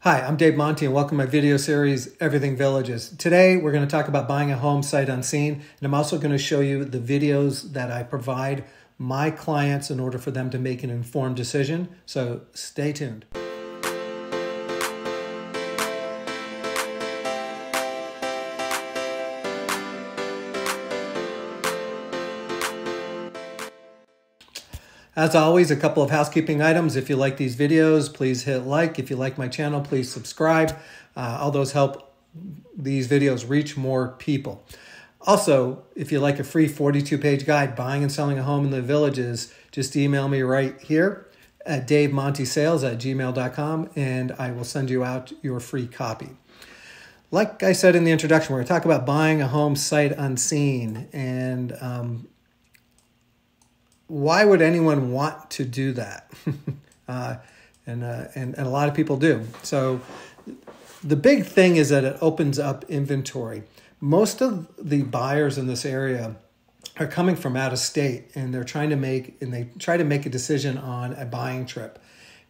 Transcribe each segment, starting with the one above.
Hi, I'm Dave Monty and welcome to my video series, Everything Villages. Today, we're going to talk about buying a home sight unseen, and I'm also going to show you the videos that I provide my clients in order for them to make an informed decision. So stay tuned. As always, a couple of housekeeping items. If you like these videos, please hit like. If you like my channel, please subscribe. All those help these videos reach more people. Also, if you like a free 42-page guide, buying and selling a home in the villages, just email me right here at davemontysales@gmail.com and I will send you out your free copy. Like I said in the introduction, we're going to talk about buying a home sight unseen, and why would anyone want to do that? And a lot of people do. So the big thing is that it opens up inventory. Most of the buyers in this area are coming from out of state, and they try to make a decision on a buying trip.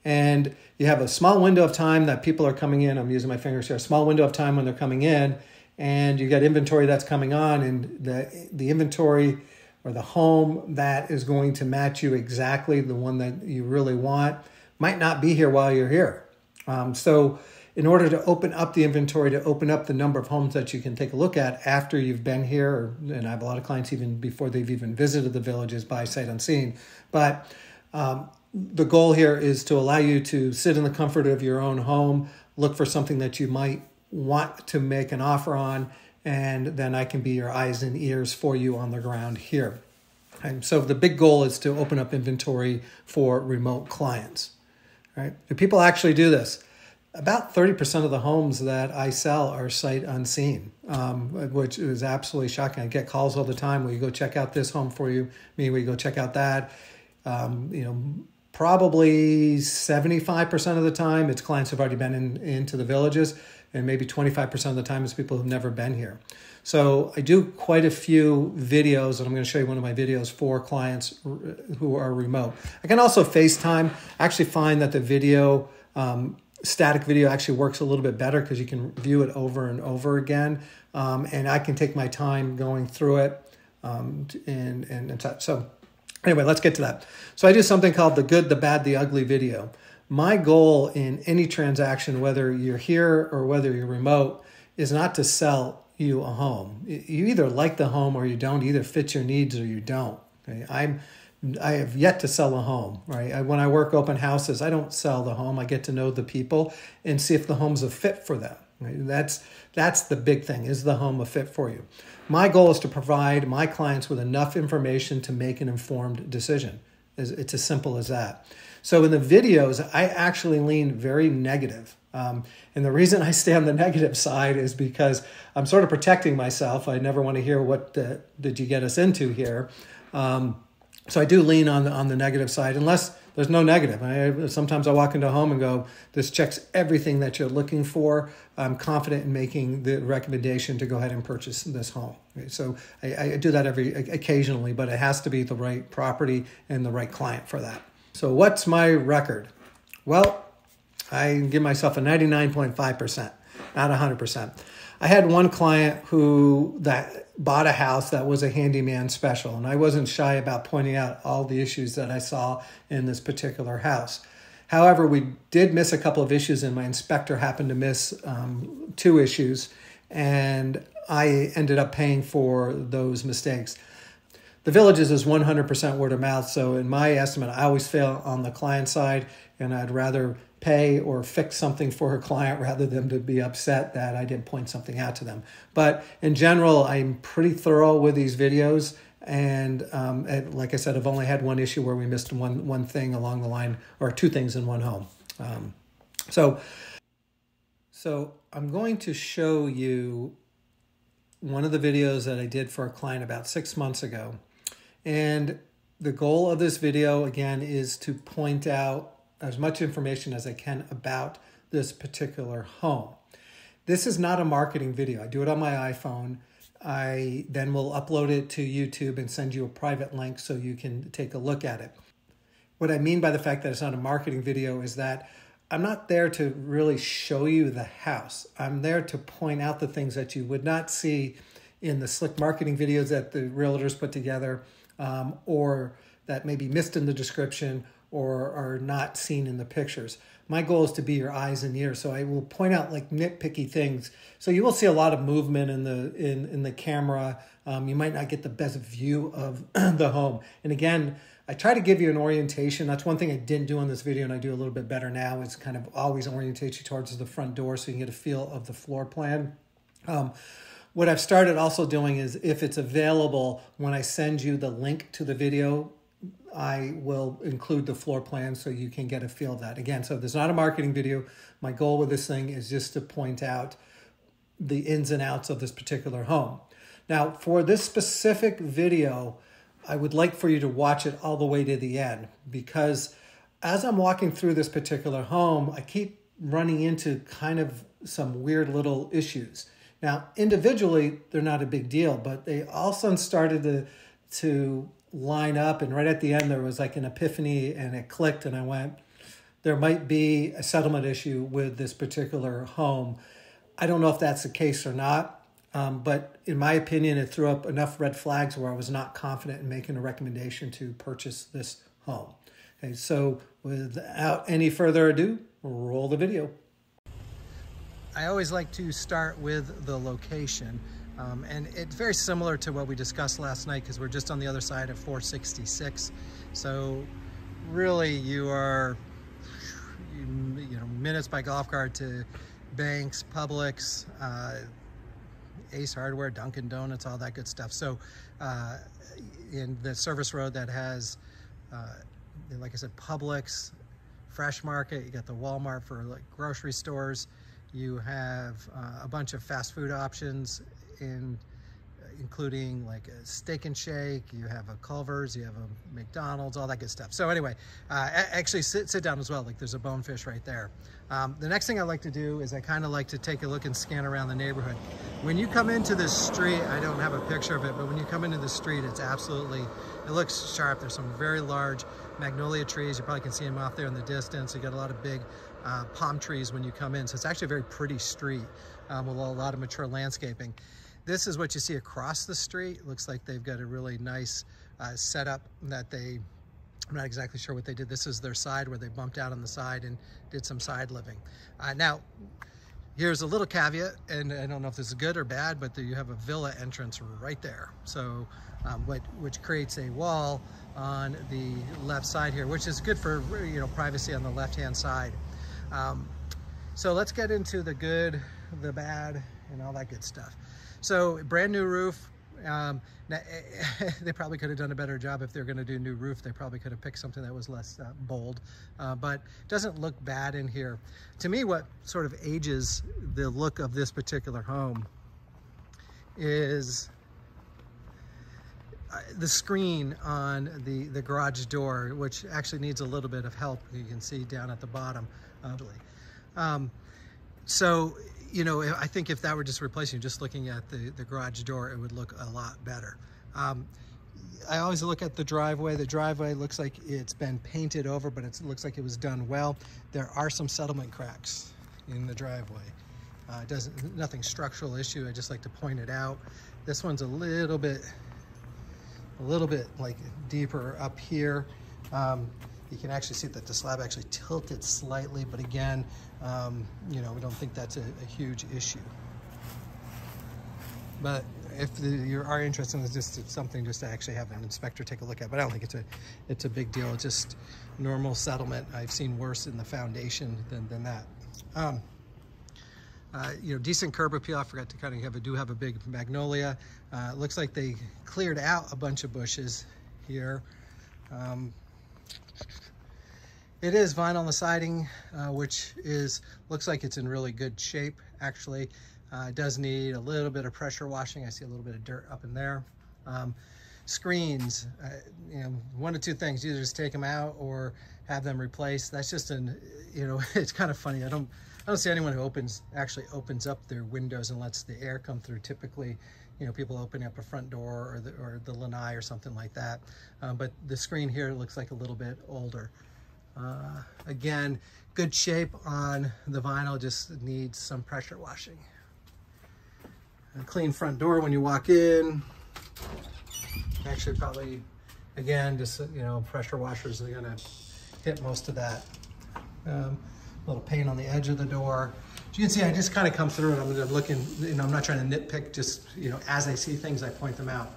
And you have a small window of time that people are coming in. I'm using my fingers here. A small window of time when they're coming in, and you got inventory that's coming on, and the inventory or the home that is going to match you exactly, the one that you really want, might not be here while you're here. So in order to open up the inventory, to open up the number of homes that you can take a look at after you've been here, and I have a lot of clients even before they've even visited the villages by sight unseen. But the goal here is to allow you to sit in the comfort of your own home, look for something that you might want to make an offer on, and then I can be your eyes and ears for you on the ground here. And so the big goal is to open up inventory for remote clients. Right? Do people actually do this? About 30% of the homes that I sell are sight unseen, which is absolutely shocking. I get calls all the time. Will you go check out this home for you? Will you go check out that? Probably 75% of the time, it's clients who've already been into the villages, and maybe 25% of the time it's people who've never been here. So I do quite a few videos, and I'm going to show you one of my videos for clients who are remote. I can also FaceTime. I actually find that the video, static video actually works a little bit better because you can view it over and over again. And I can take my time going through it and such. So anyway, let's get to that. So I do something called the good, the bad, the ugly video. My goal in any transaction, whether you're here or whether you're remote, is not to sell you a home. You either like the home or you don't. You either fit your needs or you don't. Okay? I have yet to sell a home. Right? When I work open houses, I don't sell the home. I get to know the people and see if the home's a fit for them. Right? That's the big thing. Is the home a fit for you? My goal is to provide my clients with enough information to make an informed decision. It's as simple as that. So in the videos, I actually lean very negative. And the reason I stay on the negative side is because I'm sort of protecting myself. I never want to hear what did you get us into here. So I do lean on the negative side, unless there's no negative. Sometimes I walk into a home and go, this checks everything that you're looking for. I'm confident in making the recommendation to go ahead and purchase this home. Okay, so I do that occasionally, but it has to be the right property and the right client for that. So what's my record? Well, I give myself a 99.5%, not 100%. I had one client that bought a house that was a handyman special, and I wasn't shy about pointing out all the issues that I saw in this particular house. However, we did miss a couple of issues, and my inspector happened to miss 2 issues, and I ended up paying for those mistakes. The villages is 100% word of mouth, so in my estimate, I always fail on the client side, and I'd rather pay or fix something for her client rather than to be upset that I didn't point something out to them. But in general, I'm pretty thorough with these videos, and like I said, I've only had one issue where we missed one thing along the line, or 2 things in one home. So I'm going to show you one of the videos that I did for a client about 6 months ago. And the goal of this video, again, is to point out as much information as I can about this particular home. This is not a marketing video. I do it on my iPhone. I then will upload it to YouTube and send you a private link so you can take a look at it. What I mean by the fact that it's not a marketing video is that I'm not there to really show you the house. I'm there to point out the things that you would not see in the slick marketing videos that the realtors put together, or that may be missed in the description or are not seen in the pictures. My goal is to be your eyes and ears, so I will point out like nitpicky things. So you will see a lot of movement in the camera. You might not get the best view of the home. And again, I try to give you an orientation. That's one thing I didn't do in this video, and I do a little bit better now, is kind of always orientate you towards the front door so you can get a feel of the floor plan. What I've started also doing is, if it's available, when I send you the link to the video, I will include the floor plan so you can get a feel of that. Again, so there's not a marketing video. My goal with this thing is just to point out the ins and outs of this particular home. Now, for this specific video, I would like for you to watch it all the way to the end, because as I'm walking through this particular home, I keep running into kind of some weird little issues. Now, individually, they're not a big deal, but they all of a sudden started to line up, and right at the end, there was like an epiphany, and it clicked, and I went, there might be a settlement issue with this particular home. I don't know if that's the case or not, but in my opinion, it threw up enough red flags where I was not confident in making a recommendation to purchase this home. Okay, so without any further ado, roll the video. I always like to start with the location, and it's very similar to what we discussed last night, because we're just on the other side of 466. So really you are minutes by golf cart to banks, Publix, Ace Hardware, Dunkin' Donuts, all that good stuff. So in the service road that has, like I said, Publix, Fresh Market, you got the Walmart for like grocery stores. You have a bunch of fast food options, including like a Steak and Shake. You have a Culver's, you have a McDonald's, all that good stuff. So anyway, actually sit down as well. Like there's a Bonefish right there. The next thing I like to do is I kind of like to take a look and scan around the neighborhood. When you come into this street, I don't have a picture of it, but when you come into the street, it looks sharp. There's some very large magnolia trees. You probably can see them out there in the distance. You got a lot of big palm trees when you come in. So it's actually a very pretty street with a lot of mature landscaping. This is what you see across the street. It looks like they've got a really nice setup that I'm not exactly sure what they did. This is their side where they bumped out on the side and did some side living. Now, here's a little caveat, and I don't know if this is good or bad, but you have a villa entrance right there. So, which creates a wall on the left side here, which is good for privacy on the left-hand side. So let's get into the good, the bad, and all that good stuff. So brand new roof. Now, they probably could have done a better job if they're going to do new roof. They probably could have picked something that was less bold, but it doesn't look bad in here. To me, what sort of ages the look of this particular home is the screen on the garage door, which actually needs a little bit of help. You can see down at the bottom. So, I think if that were just replacing, just looking at the garage door, it would look a lot better. I always look at the driveway. The driveway looks like it's been painted over, but it looks like it was done well. There are some settlement cracks in the driveway. Nothing structural issue. I just like to point it out. This one's a little bit like deeper up here. You can actually see that the slab actually tilted slightly, but again, we don't think that's a huge issue. But if you are interested in this, it's something just to actually have an inspector take a look at. But I don't think it's a big deal. It's just normal settlement. I've seen worse in the foundation than that. Decent curb appeal. I forgot to kind of have a big magnolia. It looks like they cleared out a bunch of bushes here. It is vinyl on the siding, which looks like it's in really good shape, actually. It does need a little bit of pressure washing. I see a little bit of dirt up in there. Screens, one of two things: either just take them out or have them replaced. That's just it's kind of funny. I don't see anyone who actually opens up their windows and lets the air come through. Typically, people open up a front door or the lanai or something like that. But the screen here looks like a little bit older. Again, good shape on the vinyl, just needs some pressure washing. A clean front door when you walk in. Actually, probably, again, just, you know, pressure washers are gonna hit most of that. Little paint on the edge of the door. As you can see, I just kind of come through it. I'm looking, you know, I'm not trying to nitpick, just, you know, as I see things, I point them out.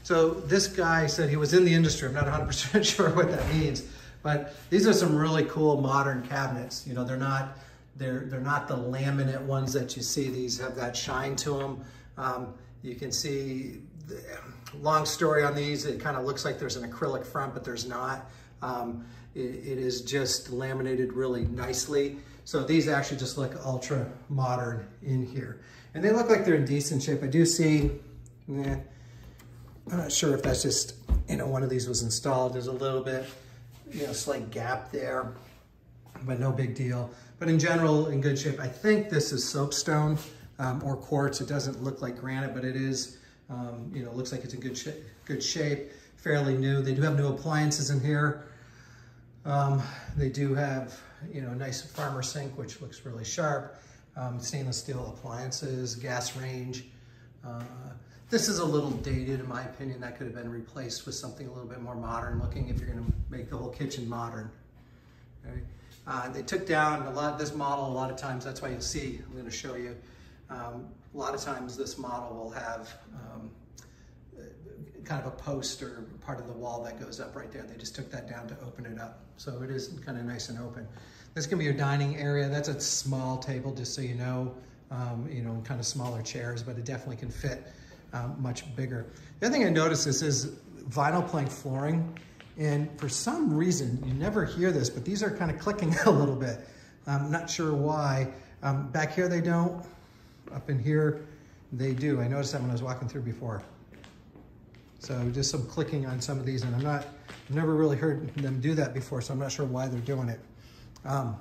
So this guy said he was in the industry. I'm not 100% sure what that means, but these are some really cool modern cabinets. You know, they're not the laminate ones that you see. These have that shine to them. You can see, long story on these, it kind of looks like there's an acrylic front, but there's not. It is just laminated really nicely. So these actually just look ultra modern in here. And they look like they're in decent shape. I do see, I'm not sure if that's just, you know, one of these was installed. There's a little bit, you know, slight gap there, but no big deal. But in general, in good shape. I think this is soapstone or quartz. It doesn't look like granite, but it is, you know, looks like it's in good shape, fairly new. They do have new appliances in here. They do have, you know, a nice farmer sink, which looks really sharp. Stainless steel appliances, gas range. This is a little dated, in my opinion. That could have been replaced with something a little bit more modern looking if you're going to make the whole kitchen modern. Okay. They took down this model a lot of times. That's why you see, I'm going to show you, a lot of times this model will have kind of a post or part of the wall that goes up right there. They just took that down to open it up. So it is kind of nice and open. This can be your dining area. That's a small table, just so you know, kind of smaller chairs, but it definitely can fit much bigger. The other thing I noticed is vinyl plank flooring. And for some reason, you never hear this, but these are kind of clicking a little bit. I'm not sure why. Back here they don't. Up in here they do. I noticed that when I was walking through before. So just some clicking on some of these, and I've never really heard them do that before, so I'm not sure why they're doing it. I'm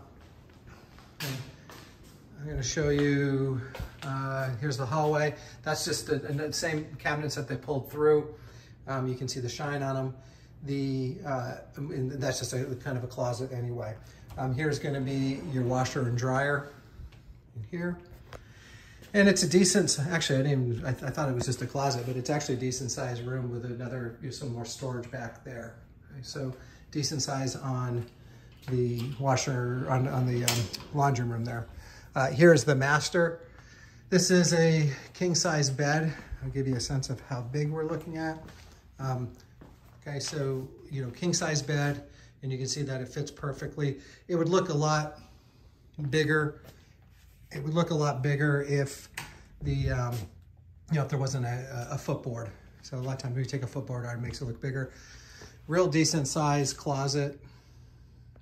going to show you, here's the hallway. That's just the same cabinets that they pulled through. You can see the shine on them. And that's just a kind of a closet anyway. Here's going to be your washer and dryer in here. And it's a decent, actually I thought it was just a closet, but it's actually a decent sized room with some more storage back there. Okay, so decent size on the washer, on the laundry room there. Here's the master. This is a king size bed. I'll give you a sense of how big we're looking at. Okay, so, you know, king size bed, and you can see that it fits perfectly. It would look a lot bigger. It would look a lot bigger if if there wasn't a footboard. So a lot of times when you take a footboard out, it makes it look bigger. Real decent size closet.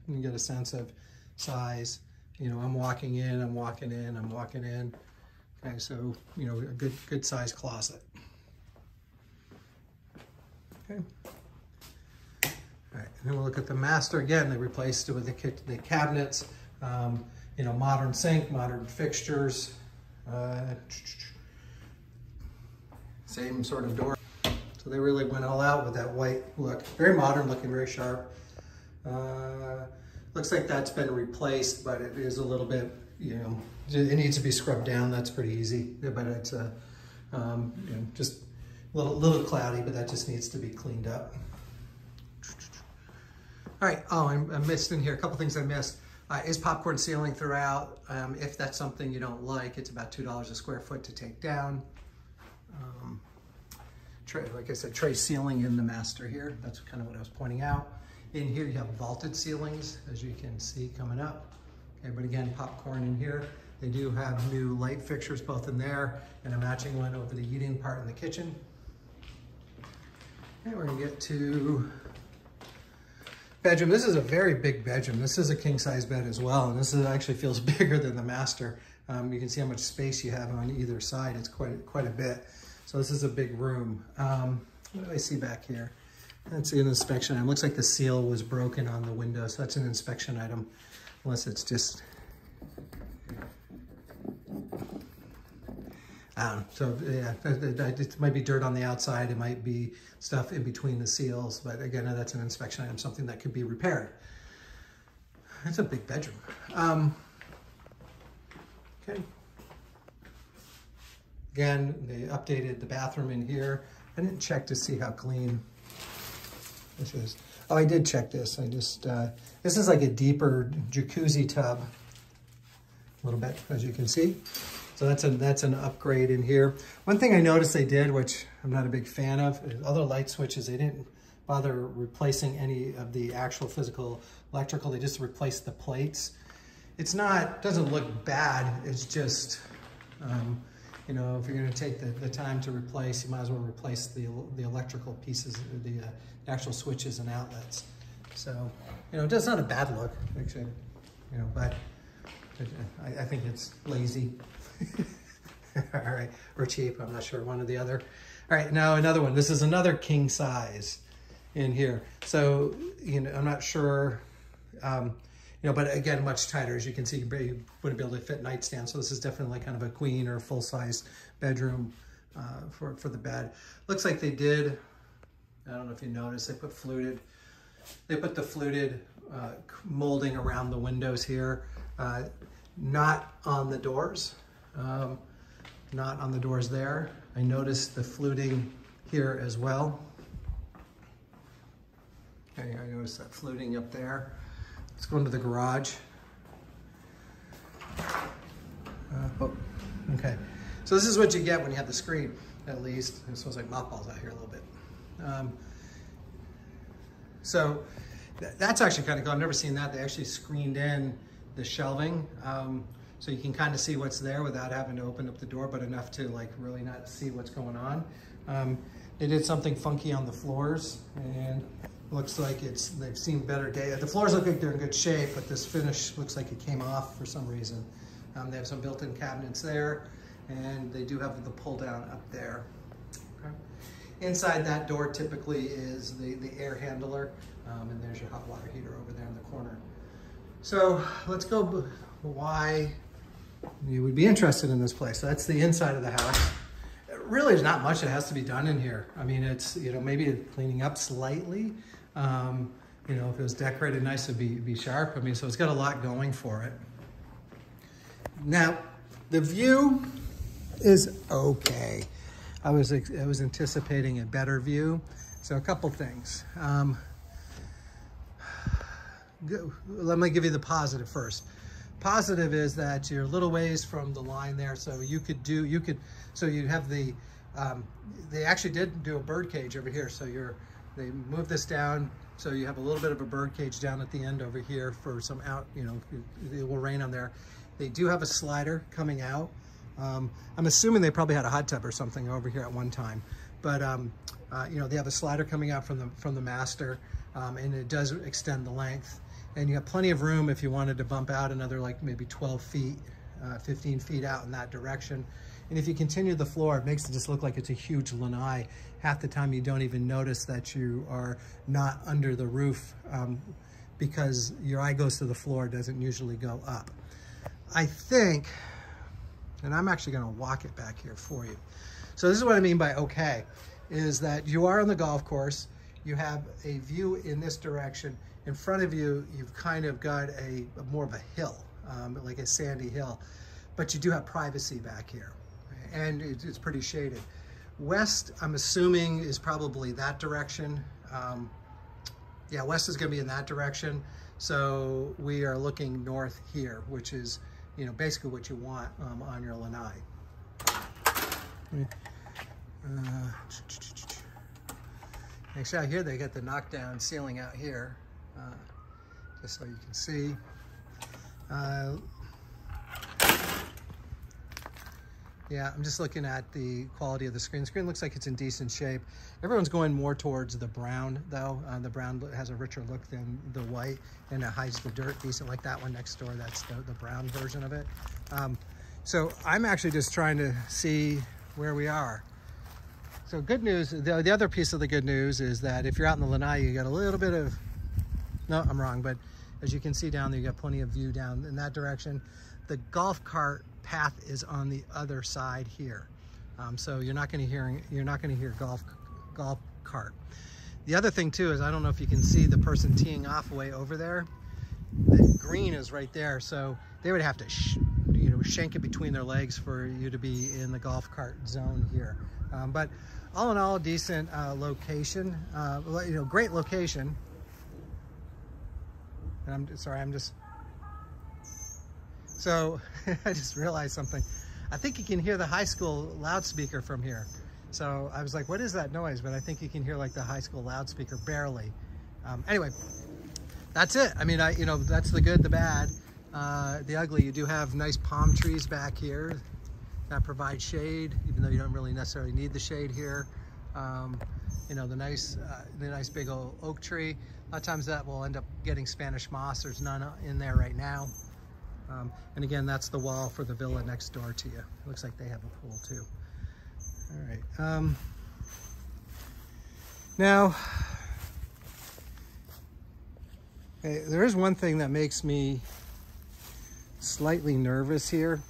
You get a sense of size. You know, I'm walking in, I'm walking in, I'm walking in. Okay, so, you know, a good size closet. Okay. All right, and then we'll look at the master. Again, they replaced it with the cabinets. You know, modern sink, modern fixtures, same sort of door. So they really went all out with that white look. Very modern looking, very sharp. Looks like that's been replaced, but it is a little bit, you know, it needs to be scrubbed down. That's pretty easy, but it's you know, just a little cloudy, but that just needs to be cleaned up. All right, oh, I missed in here, a couple things I missed. Is popcorn ceiling throughout. If that's something you don't like, it's about $2 a square foot to take down. Like I said, tray ceiling in the master here. That's kind of what I was pointing out. In here, you have vaulted ceilings, as you can see coming up. Okay, but again, popcorn in here. They do have new light fixtures both in there and a matching one over the eating part in the kitchen. Okay, we're gonna get to bedroom. This is a very big bedroom. This is a king size bed as well, and this actually feels bigger than the master. You can see how much space you have on either side. It's quite a bit. So this is a big room. What do I see back here? That's an inspection item. Looks like the seal was broken on the window, so that's an inspection item, unless it's just, I don't know. So yeah, it might be dirt on the outside. It might be stuff in between the seals, but again, that's an inspection item, something that could be repaired. It's a big bedroom. Okay. Again, they updated the bathroom in here. I didn't check to see how clean this is. Oh, I did check this. I just, this is like a deeper jacuzzi tub, a little bit, as you can see. So that's an upgrade in here. One thing I noticed they did, which I'm not a big fan of, is other light switches, they didn't bother replacing any of the actual physical electrical. They just replaced the plates. It's not, doesn't look bad. It's just, you know, if you're going to take the time to replace, you might as well replace the electrical pieces, the actual switches and outlets. So, you know, it's not a bad look, actually, you know, but I think it's lazy. All right, or cheap, I'm not sure, one or the other. All right, now another one. This is another king size in here. So, you know, I'm not sure, you know, but again, much tighter. As you can see, you wouldn't be able to fit nightstand. So this is definitely like kind of a queen or full-size bedroom for the bed. Looks like they did, I don't know if you noticed, they put the fluted molding around the windows here, not on the doors. Not on the doors there. I noticed the fluting here as well. Okay, I noticed that fluting up there. Let's go into the garage. Oh, okay. So this is what you get when you have the screen, at least. It smells like mothballs out here a little bit. So that's actually kind of cool. I've never seen that. They actually screened in the shelving. So you can kind of see what's there without having to open up the door, but enough to like really not see what's going on. They did something funky on the floors, and looks like they've seen better days. The floors look like they're in good shape, but this finish looks like it came off for some reason. They have some built-in cabinets there, and they do have the pull down up there. Okay. Inside that door typically is the air handler, and there's your hot water heater over there in the corner. So let's go why you would be interested in this place. So that's the inside of the house. Really, there's not much that has to be done in here. I mean, it's, you know, maybe cleaning up slightly. You know, if it was decorated nice, it'd be sharp. I mean, so it's got a lot going for it. Now, the view is okay. I was anticipating a better view. So a couple things. Let me give you the positive first. Positive is that you're a little ways from the line there, so so you have the, they actually did do a bird cage over here, so they moved this down, so you have a little bit of a bird cage down at the end over here for some out, you know, it will rain on there. They do have a slider coming out. I'm assuming they probably had a hot tub or something over here at one time, but you know, they have a slider coming out from the master, and it does extend the length. And you have plenty of room if you wanted to bump out another like maybe 12 feet, 15 feet out in that direction. And if you continue the floor, it makes it just look like it's a huge lanai. Half the time you don't even notice that you are not under the roof because your eye goes to the floor, it doesn't usually go up. I think, and I'm actually gonna walk it back here for you. So this is what I mean by okay, is that you are on the golf course, you have a view in this direction. In front of you, you've kind of got more of a hill, like a sandy hill, but you do have privacy back here, and it's pretty shaded. West, I'm assuming, is probably that direction. Yeah, west is gonna be in that direction. So we are looking north here, which is, you know, basically what you want on your lanai. Actually out here, they got the knockdown ceiling out here. Just so you can see. Yeah, I'm just looking at the quality of the screen. The screen looks like it's in decent shape. Everyone's going more towards the brown, though. The brown has a richer look than the white, and it hides the dirt decent, like that one next door. That's the brown version of it. So I'm actually just trying to see where we are. So good news, the other piece of the good news is that if you're out in the lanai, you got a little bit of, no, I'm wrong, but as you can see down there, you got plenty of view down in that direction. The golf cart path is on the other side here, so you're not going to hear golf cart. The other thing too is, I don't know if you can see the person teeing off way over there. the green is right there, so they would have to shank it between their legs for you to be in the golf cart zone here. But all in all, decent location, great location. And so I just realized something. I think you can hear the high school loudspeaker from here. So I was like, what is that noise? But I think you can hear like the high school loudspeaker, barely. Anyway, that's it. I mean, that's the good, the bad, the ugly. You do have nice palm trees back here that provide shade, even though you don't really necessarily need the shade here. The nice big old oak tree. A lot of times that will end up getting Spanish moss. There's none in there right now. And again, that's the wall for the villa next door to you. It looks like they have a pool too. All right. Now, there is one thing that makes me slightly nervous here.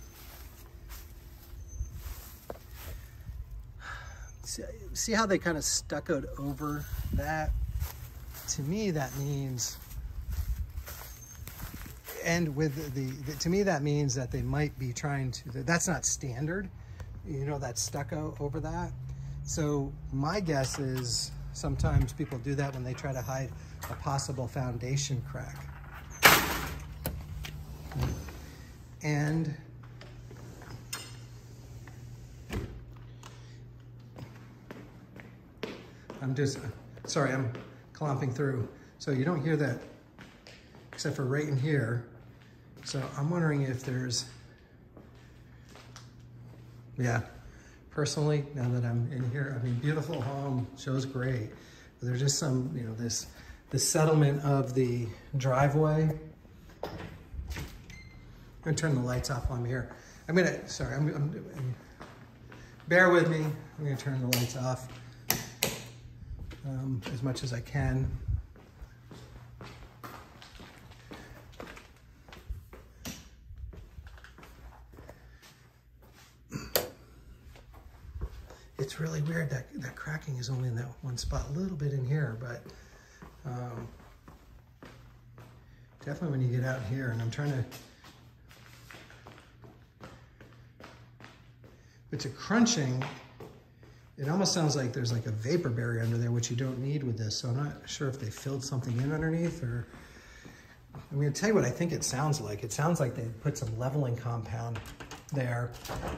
See how they kind of stuccoed over that? To me, that means, and with to me, that means that they might be trying to, that's not standard, that stucco over that. So my guess is sometimes people do that when they try to hide a possible foundation crack. And I'm clomping through. So you don't hear that except for right in here. So I'm wondering if there's, yeah, personally, now that I'm in here, I mean, beautiful home, shows great. But there's just some, the settlement of the driveway. I'm gonna turn the lights off while I'm here. Bear with me. I'm gonna turn the lights off as much as I can. It's really weird that cracking is only in that one spot, a little bit in here, but definitely when you get out here, and I'm trying to, it's a crunching, it almost sounds like there's like a vapor barrier under there, which you don't need with this. So I'm not sure if they filled something in underneath, or I'm gonna tell you what I think it sounds like. It sounds like they put some leveling compound there,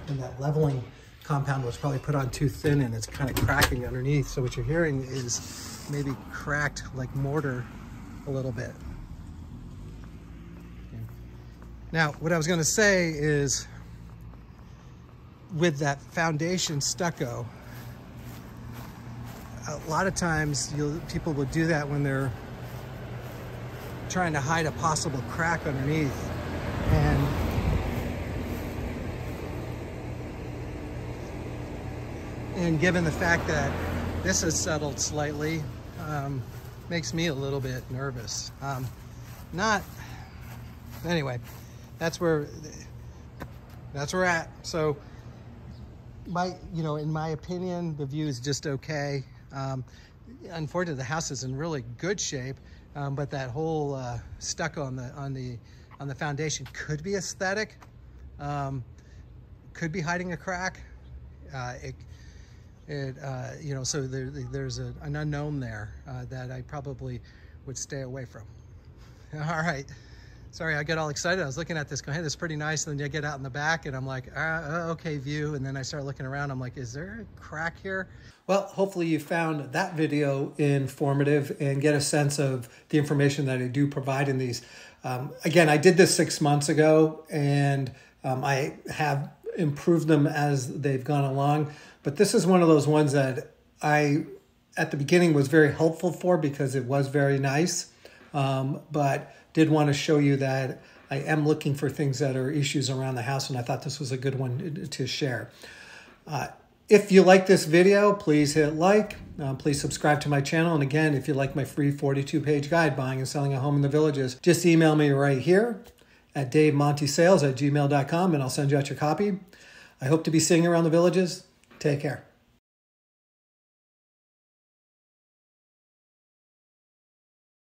and that leveling compound was probably put on too thin and it's kind of cracking underneath. So what you're hearing is maybe cracked like mortar a little bit. Okay. Now, what I was gonna say is with that foundation stucco, a lot of times people will do that when they're trying to hide a possible crack underneath. And given the fact that this has settled slightly, makes me a little bit nervous. Anyway, that's where we're at. So in my opinion, the view is just okay. Unfortunately, the house is in really good shape, but that whole stucco on the foundation could be aesthetic, could be hiding a crack. So there's an unknown there that I probably would stay away from. All right. Sorry, I get all excited. I was looking at this going, hey, this is pretty nice. And then you get out in the back and I'm like, okay, view. And then I start looking around. I'm like, is there a crack here? Well, hopefully you found that video informative and get a sense of the information that I do provide in these. Again, I did this 6 months ago and I have improved them as they've gone along. But this is one of those ones that I, at the beginning, was very helpful for because it was very nice. But did want to show you that I am looking for things that are issues around the house, and I thought this was a good one to share. If you like this video, please hit like. Please subscribe to my channel. And again, if you like my free 42-page guide, Buying and Selling a Home in the Villages, just email me right here at davemontysales@gmail.com, and I'll send you out your copy. I hope to be seeing you around the Villages. Take care.